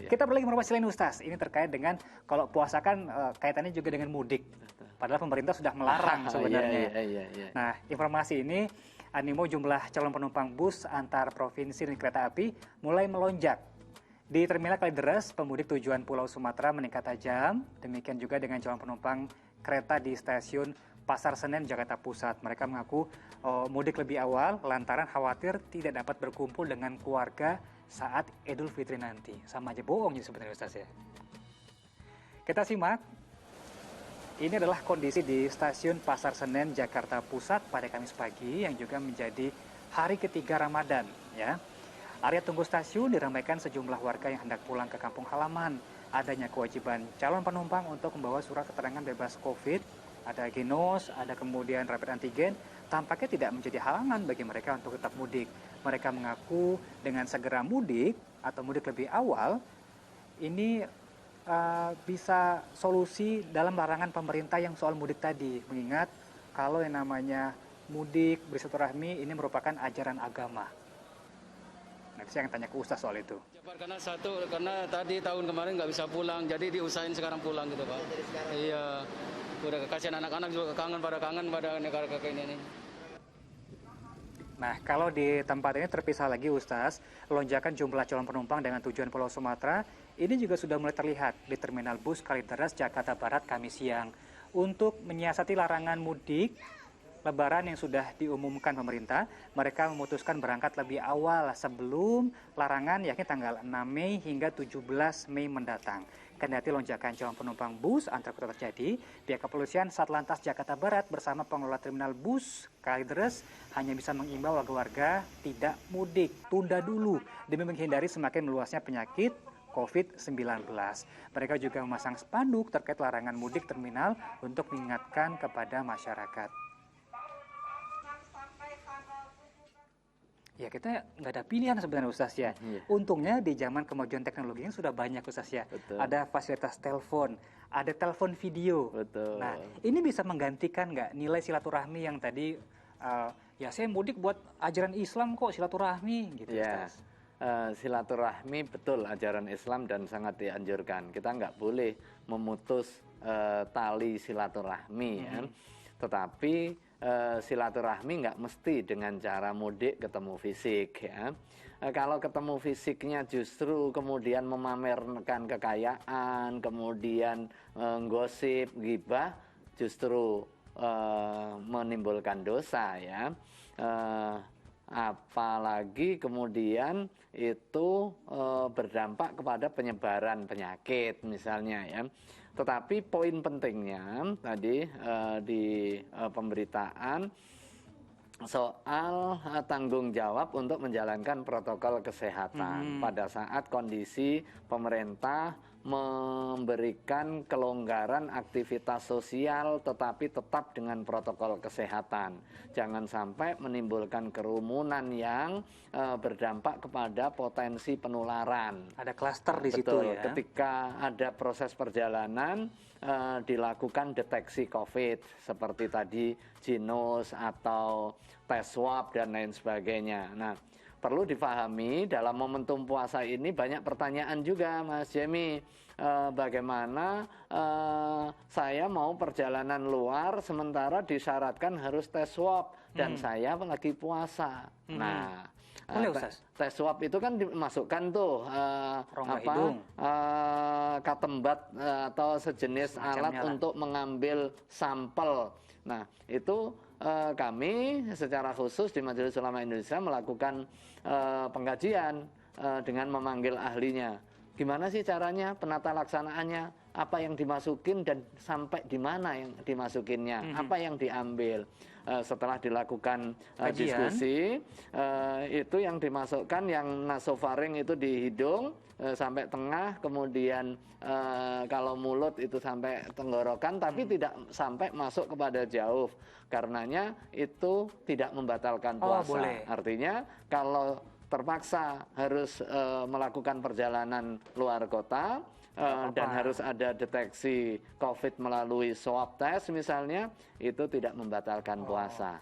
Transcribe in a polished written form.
iya. Kita beralih ke informasi lain Ustaz. Ini terkait dengan kalau puasa kan kaitannya juga dengan mudik. Padahal pemerintah sudah melarang sebenarnya. Iya. Nah, informasi ini animo jumlah calon penumpang bus antar provinsi dan kereta api mulai melonjak. Di Terminal Kalideres, pemudik tujuan Pulau Sumatera meningkat tajam. Demikian juga dengan calon penumpang kereta di stasiun Pasar Senen, Jakarta Pusat. Mereka mengaku mudik lebih awal lantaran khawatir tidak dapat berkumpul dengan keluarga saat Idul Fitri nanti. Sama aja bohong sebenarnya Ustaz ya. Kita simak. Ini adalah kondisi di stasiun Pasar Senen, Jakarta Pusat pada Kamis pagi yang juga menjadi hari ketiga Ramadan. Ya. Area tunggu stasiun diramaikan sejumlah warga yang hendak pulang ke kampung halaman. Adanya kewajiban calon penumpang untuk membawa surat keterangan bebas COVID, ada Genos, ada kemudian rapid antigen, tampaknya tidak menjadi halangan bagi mereka untuk tetap mudik. Mereka mengaku dengan segera mudik atau mudik lebih awal, ini bisa solusi dalam larangan pemerintah yang soal mudik tadi. Mengingat kalau yang namanya mudik, bersilaturahmi ini merupakan ajaran agama. Nanti saya akan tanya ke Ustaz soal itu. Karena tadi tahun kemarin nggak bisa pulang, jadi diusahain sekarang pulang gitu Pak. Iya, udah kasihan anak-anak juga kangen pada negara kakek ini. Nah, kalau di tempat ini terpisah lagi Ustaz, lonjakan jumlah calon penumpang dengan tujuan Pulau Sumatera, ini juga sudah mulai terlihat di Terminal Bus Kalideres, Jakarta Barat, Kamis siang. Untuk menyiasati larangan mudik Lebaran yang sudah diumumkan pemerintah, mereka memutuskan berangkat lebih awal sebelum larangan, yakni tanggal 6 Mei hingga 17 Mei mendatang. Kendati lonjakan calon penumpang bus antar kota terjadi, pihak kepolisian Satlantas Jakarta Barat bersama pengelola terminal bus Kalideres hanya bisa mengimbau warga tidak mudik, tunda dulu demi menghindari semakin meluasnya penyakit COVID-19. Mereka juga memasang spanduk terkait larangan mudik terminal untuk mengingatkan kepada masyarakat. Ya, kita nggak ada pilihan sebenarnya Ustaz ya. Untungnya di zaman kemajuan teknologi ini sudah banyak Ustaz ya. Betul. Ada fasilitas telepon, ada telepon video. Betul. Nah, ini bisa menggantikan nggak nilai silaturahmi yang tadi, ya saya mudik buat ajaran Islam kok silaturahmi gitu Ya, Ustaz. silaturahmi betul ajaran Islam dan sangat dianjurkan. Kita nggak boleh memutus tali silaturahmi ya. Tetapi silaturahmi nggak mesti dengan cara mudik ketemu fisik ya. Kalau ketemu fisiknya justru kemudian memamerkan kekayaan, kemudian gosip, ghibah, justru menimbulkan dosa ya. Apalagi kemudian itu berdampak kepada penyebaran penyakit misalnya ya. Tetapi poin pentingnya tadi di pemberitaan soal tanggung jawab untuk menjalankan protokol kesehatan pada saat kondisi pemerintah memberikan kelonggaran aktivitas sosial tetapi tetap dengan protokol kesehatan. Jangan sampai menimbulkan kerumunan yang berdampak kepada potensi penularan. Ada klaster di situ Betul, ya. ketika ada proses perjalanan dilakukan deteksi COVID seperti tadi Genos atau tes swab dan lain sebagainya. Nah, perlu difahami dalam momentum puasa ini banyak pertanyaan juga Mas Jemi. Bagaimana saya mau perjalanan luar sementara disyaratkan harus tes swab dan saya lagi puasa. Nah, tes swab itu kan dimasukkan tuh katembat atau sejenis alat untuk mengambil sampel. Nah, itu kami secara khusus di Majelis Ulama Indonesia melakukan pengkajian dengan memanggil ahlinya. Gimana sih caranya, penata laksanaannya, apa yang dimasukin dan sampai di mana yang dimasukinnya, apa yang diambil. Setelah dilakukan diskusi, itu yang dimasukkan yang nasofaring itu di hidung sampai tengah, kemudian kalau mulut itu sampai tenggorokan, tapi tidak sampai masuk kepada jauh. Karenanya itu tidak membatalkan puasa. Boleh. Artinya kalau terpaksa harus melakukan perjalanan luar kota dan harus ada deteksi COVID melalui swab test misalnya, itu tidak membatalkan puasa.